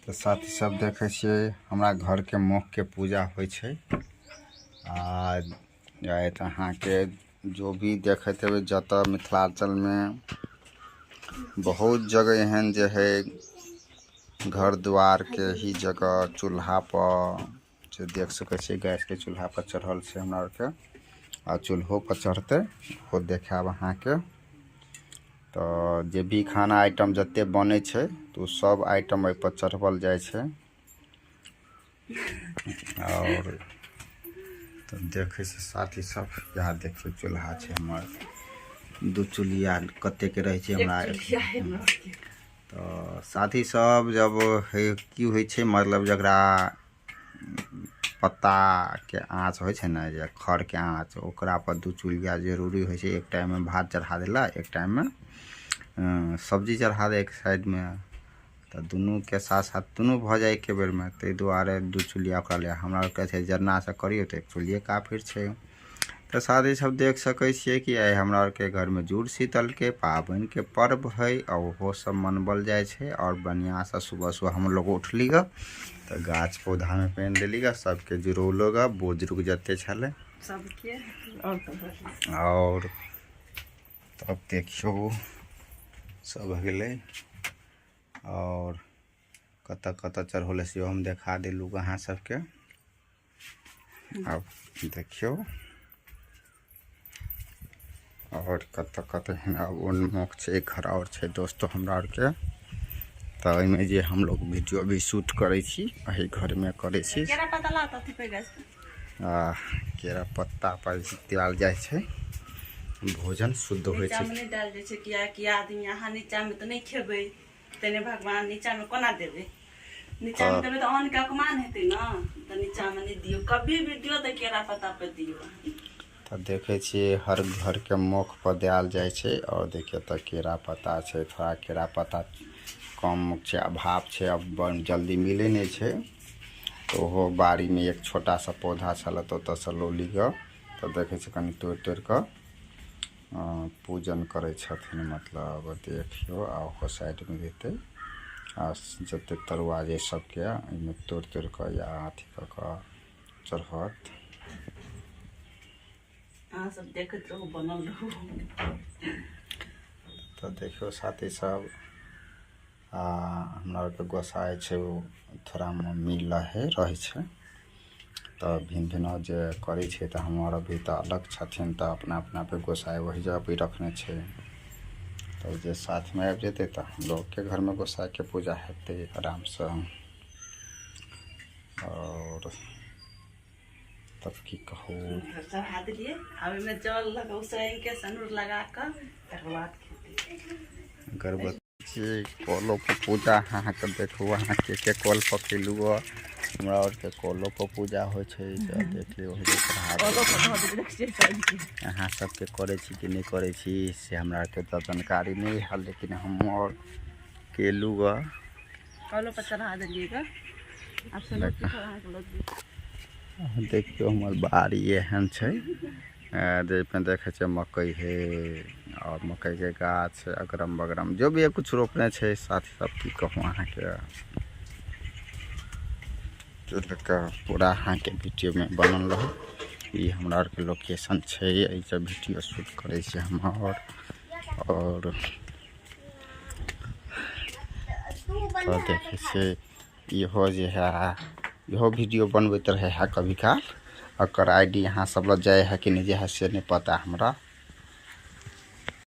तो साथी सब देखे छे हमरा घर के मुख के पूजा होय छे। अहाँ के जो भी देखते हुए जत मिथिलांचल में बहुत जगह एहन जे है घर द्वार के ही जगह चूल्हा पर जो देख सके छे गैस के चूल्हा पर चढ़ल छे हमरा के आ चूल्हो पर चढ़ते वो देखाब अहाँ के। तो जे भी खाना आइटम जते बने छे तो सब आइटम ए पर चढ़वल जाय छे। और तो देखे से साथी सब यहाँ देखिए चूल्हा छे हमर दू चूल्हा कते के रहे छे हमरा। तो साथी सब जब की होय छे मतलब जकरा पत्ता के आँच होय छे ना जे खर के आँच ओकरा पर दू चूल्हा जरूरी होय छे। एक टाइम में भात चढ़ा देला एक टाइम में सब्जी चढ़ा दे एक साइड में तो दोनों के साथ साथ दोनों भ जाए एक बेर में। ते दुआरे दू चूल्हा ओकरा ले हमरा के छे जरना से करियो तो एक चूल्हे काफी छे। तो साथी सब देख सके छे कि आइ हमरा के घर में जुड़ शीतल के पावन के पर्व है और वो सब मनबल जाए छे। और बढ़िया से सुबह सुबह हम लोग उठली ग तो गाछ पौधा में पेन देली ग सबके जुड़ौलो ग बुजुर्ग जते छले सबके। और तब देखियो सब गेले और कत कत चढ़ौले से हम देखा दिलू अहाँ सबके। अब देखियो और कत कत उन्मुख छे घर और छे दोस्तों हमरा और के। तो इमे जे हम लोग वीडियो भी शूट करे छी वही घर में करे छी। केरा पत्ता पर डाल जाय छे भोजन शुद्ध होय छे। नीचा में डाल दे छे कि आदमी यहाँ नीचा में तो नहीं खेबे तने भगवान नीचा में कोना देबे। नीचा में देबे तो अन्न के अपमान हेते ना तो नीचा में नहीं दियो कभी भी दियो तो केरा पत्ता पे दियो। तो देखे छी हर घर के मुख पर डाल जाय छे। और देखिए तो केरा पत्ता छे थोड़ा केरा पत्ता कम छे अभाव छे अब जल्दी मिले नहीं छे। तो वो बाड़ी में एक छोटा सा पौधा छल तो सलोली ग तो देखे छी कनी तोड़ तोड़ के पूजन करे छथिन। मतलब देखियो आ हो साइड में देते आ जते तरुआ जे सबके इमे तोड़ तोड़ के या अथी के चढ़त हां सब देखत रहो बनल रहो। तो देखियो साथी सब हमरा के गोसाई छे थोड़ा मिल है रहे छे। तो भिन्न भिन्न जे करे छे तो हमारा भी तो अलग छथिन तो अपना अपना पे गोसाई वही जगह पे रखने छे। तो जे साथ में आ जेते तो हम लोग के घर में गोसाई के पूजा हेते आराम से। और तब की कहू चढ़ा दिए अब में जल लगा उसैन के सनूर लगा कर करवात खेती गर्भवती कोलो पर पूजा अहाँ के देखू अहाँ के कोल पकेलू हमरा और के कोलो पर पूजा होय छे। देखियो अहाँ सबके करे छी कि नहीं करे छी से हमरा के तो जानकारी नहीं है लेकिन हम और केलू ग कोलो पर चढ़ा देलिएगा आप सब देखियो हमर बाड़ी एहन छे जे पे देखे छे मकई है और मकई के गाछ अगरम बगरम जो भी है कुछ रोपने छे। साथ सब की कहूँ अहाँ के पूरा अहाँ के वीडियो में बनल रहो। ये हमरा के लोकेशन छे ए सब वीडियो शूट करे छे हम। और तो देखे छे इहो जे है इहो वीडियो बनबैत रहे है कभी काल। अकर आईडी यहाँ सब लग जाए है कि नहीं जाए है से नहीं पता हमरा।